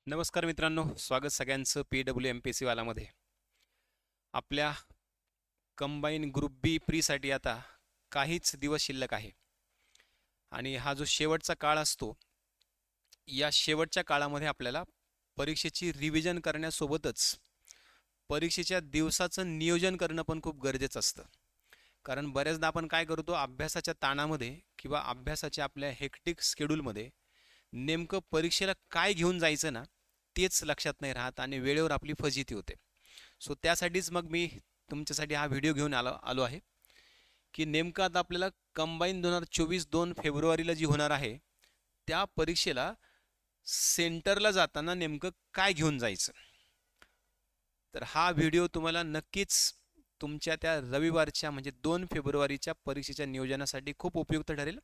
नमस्कार मित्रांनो, स्वागत सगळ्यांचं PWMPC वालामध्ये. आपल्या कंबाईन ग्रुप बी प्रीसाठी आता काहीच दिवस शिल्लक आहे आणि हा जो शेवटचा काळ असतो, या शेवटच्या काळामध्ये आपल्याला परीक्षेची रिव्हिजन करण्यासोबतच परीक्षेच्या दिवसाचं नियोजन करणं पण खूप गरजेचं असतं. कारण बऱ्याचदा आपण काय करतो, अभ्यासाच्या ताणामध्ये किंवा अभ्यासाच्या आपल्या हेक्टिक शेड्यूलमध्ये नेमकं परीक्षेला काय घेऊन जायचं ना, तेच लक्षात नाही राहत आणि वेळेवर आपली फजिती होते. सो त्यासाठीच मग मी तुमच्यासाठी हा व्हिडिओ घेऊन आलो आहे की नेमकं आता आपल्याला कंबाईन 2024 2 फेब्रुवारीला जी होणार आहे, त्या परीक्षेला सेंटरला जाताना नेमकं काय घेऊन जायचं. तर हा व्हिडिओ तुम्हाला नक्कीच तुमच्या त्या रविवारच्या म्हणजे 2 फेब्रुवारीच्या परीक्षेच्या नियोजनासाठी खूप उपयुक्त ठरेल.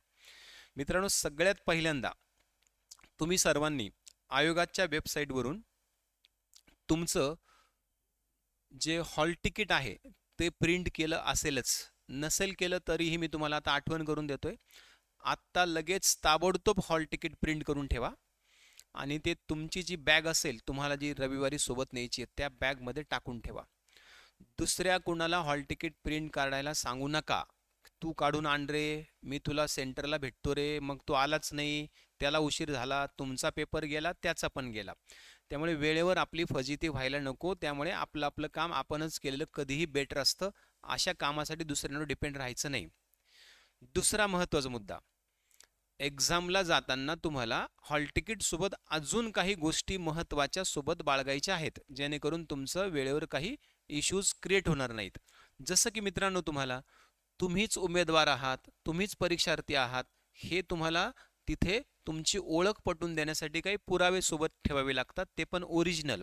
मित्रांनो, सगळ्यात पहिल्यांदा तुम्ही सर्वांनी आयोगाच्या वेबसाईटवरून तुमचं जे हॉल तिकीट आहे ते प्रिंट केलं असेलच. नसेल केलं तरीही मी तुम्हाला आता आठवण करून देतोय. आत्ता लगेच ताबडतोब हॉल तिकीट प्रिंट करून ठेवा आणि ते तुमची जी बॅग असेल, तुम्हाला जी रविवारी सोबत न्यायची आहे, त्या बॅगमध्ये टाकून ठेवा. दुसऱ्या कुणाला हॉल तिकीट प्रिंट काढायला सांगू नका. तू काढून आण रे, मी तुला सेंटरला भेटतो रे, मग तो आलाच नाही, त्याला उशीर झाला, तुमचा पेपर गेला, त्याचा पण गेला. त्यामुळे वेळेवर आपली फजिती व्हायला नको. त्यामुळे आपलं आपलं काम आपणच केलेलं कधीही बेटर असतं. अशा कामासाठी दुसऱ्यांवर डिपेंड राहायचं नाही. दुसरा महत्त्वाचा मुद्दा, एक्झामला जाताना तुम्हाला हॉल तिकीट सोबत अजून काही गोष्टी महत्त्वाच्या सोबत बाळगायच्या आहेत, जेणेकरून तुमचं वेळेवर काही इश्यूज क्रिएट होणार नाहीत. जसं की मित्रांनो, तुम्हीच उमेदवार आहात, तुम्हीच परीक्षार्थी आहात, हे तुम्हाला तिथे तुमची ओळख पटवून देण्यासाठी काही पुरावे सोबत ठेवावे लागतात, ते पण ओरिजिनल.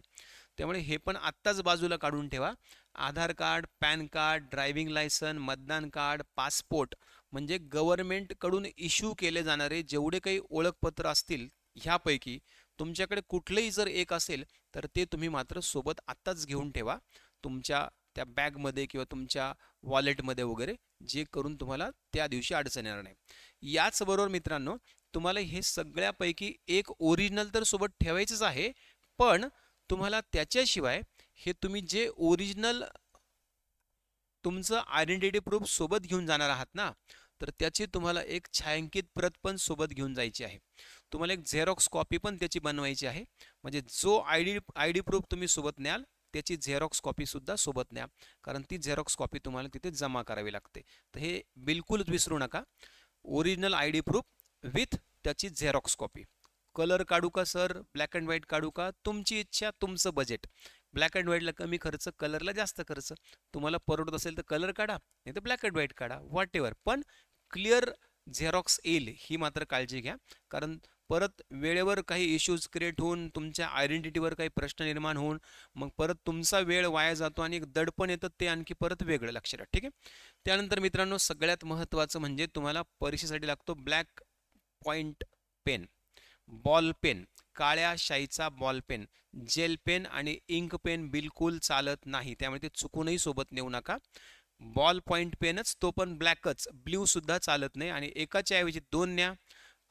त्यामुळे हे पण आत्ताच बाजूला काढून ठेवा. Aadhaar card, PAN card, driving license, मतदान कार्ड, पासपोर्ट, म्हणजे गव्हर्नमेंटकडून इश्यू केले जाणारे जेवढे काही ओळखपत्र असतील, ह्यापैकी तुमच्याकडे कुठलंही जर एक असेल तर ते तुम्ही मात्र सोबत आत्ताच घेऊन ठेवा, तुमच्या त्या बॅगमध्ये किंवा तुमच्या वॉलेटमध्ये वगैरे, जे करून तुम्हाला त्या दिवशी अडचण येणार नाही. याचबरोबर मित्रांनो, तुम्हाला हे सगळ्यापैकी एक ओरिजिनल तर सोबत ठेवायचंच आहे, पण तुम्हाला त्याच्याशिवाय हे तुम्ही जे ओरिजिनल तुमचं आयडेंटिटी प्रूफ सोबत घेऊन जाणार आहात ना, तर त्याची तुम्हाला एक छायांकित प्रत पण सोबत घेऊन जायची आहे. तुम्हाला एक झेरॉक्स कॉपी पण त्याची बनवायची आहे. म्हणजे जो आय डी प्रूफ तुम्ही सोबत न्याल, त्याची झेरॉक्स कॉपी सुद्धा सोबत न्या, कारण ती झेरॉक्स कॉपी तुम्हाला तिथे जमा करावी लागते. तर हे बिलकुलच विसरू नका. Original I D proof with त्याची झेरॉक्स कॉपी. कलर काढू का सर, ब्लॅक अँड व्हाईट काढू का, तुमची इच्छा, तुमचं बजेट. ब्लॅक अँड व्हाईटला कमी खर्च, कलरला जास्त खर्च. तुम्हाला परवडत असेल तर कलर काढा, नाही तर ब्लॅक अँड व्हाईट काढा, व्हॉट एव्हर, पण क्लिअर झेरॉक्स येईल ही मात्र काळजी घ्या. कारण परत वेळेवर काही इश्यूज क्रिएट होऊन तुमच्या आयडेंटिटीवर काही प्रश्न निर्माण होऊन मग परत तुमचा वेळ वाया जातो आणि एक दडपण येतं, ते आणखी परत वेगळं लक्षात. ठीक आहे. त्यानंतर मित्रांनो, सगळ्यात महत्त्वाचं म्हणजे तुम्हाला परीक्षेसाठी लागतो black point pen, ball pen, काळ्या शाईचा बॉल पेन. जेल पेन आणि इंक पेन बिलकुल चालत नाही, त्यामुळे ते चुकूनही सोबत नेऊ नका. बॉल पॉइंट पेनच, तो पण ब्लॅकच, ब्ल्यू सुद्धा चालत नाही. आणि एकाच्या ऐवजी दोन न्या.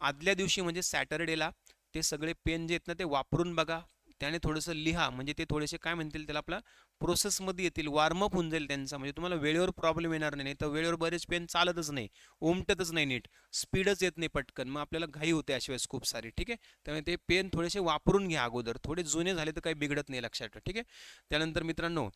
आदल्या दिवशी म्हणजे सॅटरडेला ते सगळे पेन जे आहेत ना, ते वापरून बघा, त्याने थोडंसं लिहा, म्हणजे ते थोडेसे काय म्हणतील त्याला, आपला प्रोसेसमध्ये येतील, वॉर्मअप होऊन जाईल त्यांचा, म्हणजे तुम्हाला वेळेवर प्रॉब्लेम येणार नाही. तर वेळेवर बरेच पेन चालतच नाही, उमटतच नाही नीट, स्पीडच येत नाही पटकन, मग आपल्याला घाई होते अशा खूप सारी. ठीक आहे. त्यामुळे ते पेन थोडेसे वापरून घ्या अगोदर, थोडे जुने झाले तर काही बिघडत नाही, लक्षात ठेवा. ठीक आहे. त्यानंतर मित्रांनो,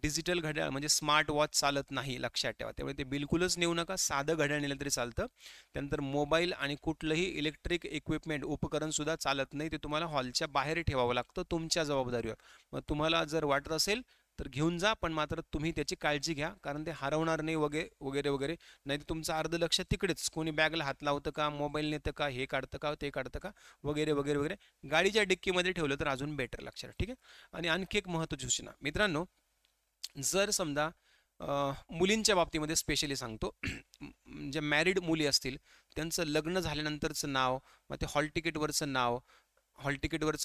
डिजिटल घड्याळ म्हणजे स्मार्ट वॉच चालत नाही, लक्षात ठेवा. त्यामुळे ते बिलकुलच नेऊ नका, साधं घड्याळ नेलं तरी चालतं. त्यानंतर मोबाईल आणि कुठलंही इलेक्ट्रिक इक्विपमेंट, उपकरण सुद्धा चालत नाही, ते तुम्हाला हॉलच्या बाहेर ठेवावं लागतं तुमच्या जबाबदारीवर. मग तुम्हाला जर वाटत असेल तर घेऊन जा, पण मात्र तुम्ही त्याची काळजी घ्या, कारण ते हरवणार नाही वगैरे वगैरे वगैरे. नाही तर तुमचं अर्ध लक्ष तिकडेच, कोणी बॅगला हात लावतं का, मोबाईल नेतं का, हे काढतं का, ते काढतं का, वगैरे वगैरे वगैरे. गाडीच्या डिक्कीमध्ये ठेवलं तर अजून बेटर, लक्षात. ठीक आहे. आणि आणखी एक महत्त्वाची सूचना मित्रांनो, जर समजा मुलींच्या बाबतीमध्ये स्पेशली सांगतो, ज्या मॅरिड मुली असतील त्यांचं लग्न झाल्यानंतरचं नाव, मग ते हॉल तिकीटवरचं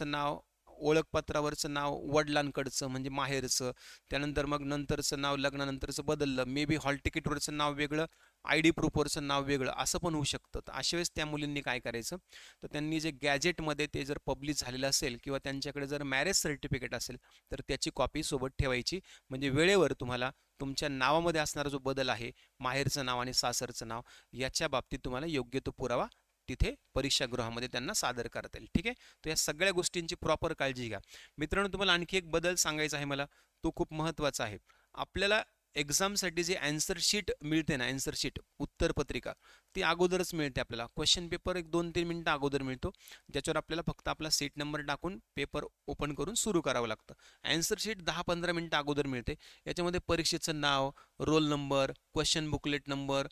नाव, ओळखपत्रावरचं नाव वडिलांकडचं म्हणजे माहेरचं, त्यानंतर मग नंतरचं नाव लग्नानंतरचं बदललं, मे बी हॉल तिकीटवरचं नाव वेगळं ID प्रूफवरचं नाव वेगळं असं पण होऊ शकतं. तर अशा वेळेस त्या मुलींनी काय करायचं, तर त्यांनी जे गॅजेटमध्ये ते जर पब्लिश झालेलं असेल किंवा त्यांच्याकडे जर मॅरेज सर्टिफिकेट असेल तर त्याची कॉपी सोबत ठेवायची. म्हणजे वेळेवर तुम्हाला तुमच्या नावामध्ये असणारा जो बदल आहे, माहेरचं नाव आणि सासरचं नाव, याच्या बाबतीत तुम्हाला योग्य तो पुरावा तिथे परीक्षागृहामध्ये त्यांना सादर करता येईल. ठीक आहे. तर या सगळ्या गोष्टींची प्रॉपर काळजी घ्या. मित्रांनो, तुम्हाला आणखी एक बदल सांगायचा आहे मला, तो खूप महत्त्वाचा आहे. आपल्याला एक्झामसाठी जे ॲन्सर शीट मिळते ना, ॲन्सर शीट उत्तरपत्रिका, ती अगोदरच मिळते आपल्याला. क्वेश्चन पेपर एक 2-3 मिनटं अगोदर मिळतो, ज्याच्यावर आपल्याला फक्त आपला सीट नंबर टाकून पेपर ओपन करून सुरू करावं लागतं. ॲन्सर शीट 10-15 मिनटं अगोदर मिळते. याच्यामध्ये परीक्षेचं नाव, roll number, question booklet number,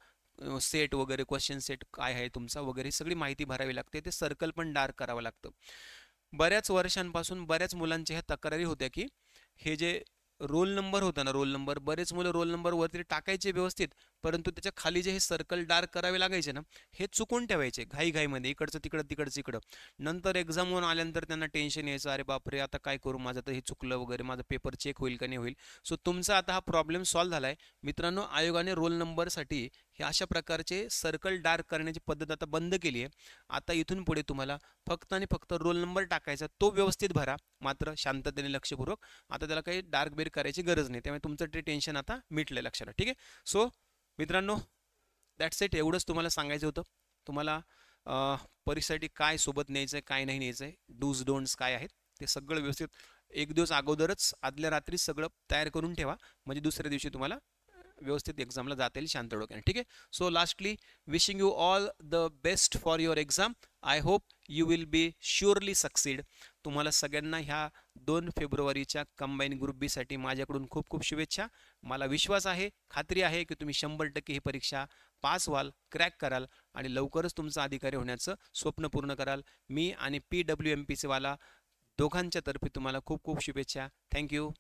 set वगैरे, क्वेश्चन सेट काय आहे तुमचा वगैरे सगळी माहिती भरावी लागते. ते सर्कल पण डार्क करावं लागतं. बऱ्याच वर्षांपासून बऱ्याच मुलांच्या ह्या तक्रारी होत्या की हे जे रोल नंबर होता ना, रोल नंबर, बरेच मुलं रोल नंबर वरती टाकायचे व्यवस्थित, परंतु त्याच्या खाली जे हे सर्कल डार्क करावे लागायचे ना, हे चुकून ठेवायचे घाईघाईमध्ये, इकडचं तिकडं तिकडचं इकडं. नंतर एक्झाम होऊन आल्यानंतर त्यांना टेन्शन यायचं, अरे बापरे आता काय करू, माझं तर हे चुकलं वगैरे, माझं पेपर चेक होईल का नाही होईल. सो तुमचा आता हा प्रॉब्लेम सॉल्व्ह झाला आहे मित्रांनो. आयोगाने रोल नंबरसाठी हे अशा प्रकारचे सर्कल डार्क करण्याची पद्धत आता बंद केली आहे. आता इथून पुढे तुम्हाला फक्त आणि फक्त रोल नंबर टाकायचा, तो व्यवस्थित भरा, मात्र शांततेने लक्षपूर्वक. आता त्याला काही डार्क बेर करायची गरज नाही, त्यामुळे तुमचं ते टेन्शन आता मिटलं लक्षात. ठीक आहे. सो मित्रांनो, दॅट्स इट. एवढंच तुम्हाला सांगायचं होतं. तुम्हाला परीक्षेसाठी काय सोबत न्यायचं आहे, काय नाही न्यायचं आहे, डूज डोंट्स काय आहेत ते सगळं व्यवस्थित एक दिवस अगोदरच आदल्या रात्री सगळं तयार करून ठेवा, म्हणजे दुसऱ्या दिवशी तुम्हाला व्यवस्थित एक्झामला जाता येईल शांत डोक्याने. ठीक आहे. So lastly, wishing you all the best for your exam. I hope you will be surely succeed. तुम्हाला सगळ्यांना ह्या 2 फेब्रुवारीच्या कंबाईन ग्रुप बी साठी माझ्याकडून खूप खूप शुभेच्छा. मला विश्वास आहे, खात्री आहे की तुम्ही 100% ही परीक्षा पास व्हाल, क्रॅक कराल आणि लवकरच तुमचं अधिकारी होण्याचं स्वप्न पूर्ण कराल. मी आणि PWMPC वाला दोघांच्या तर्फे तुम्हाला खूप खूप शुभेच्छा. थँक्यू.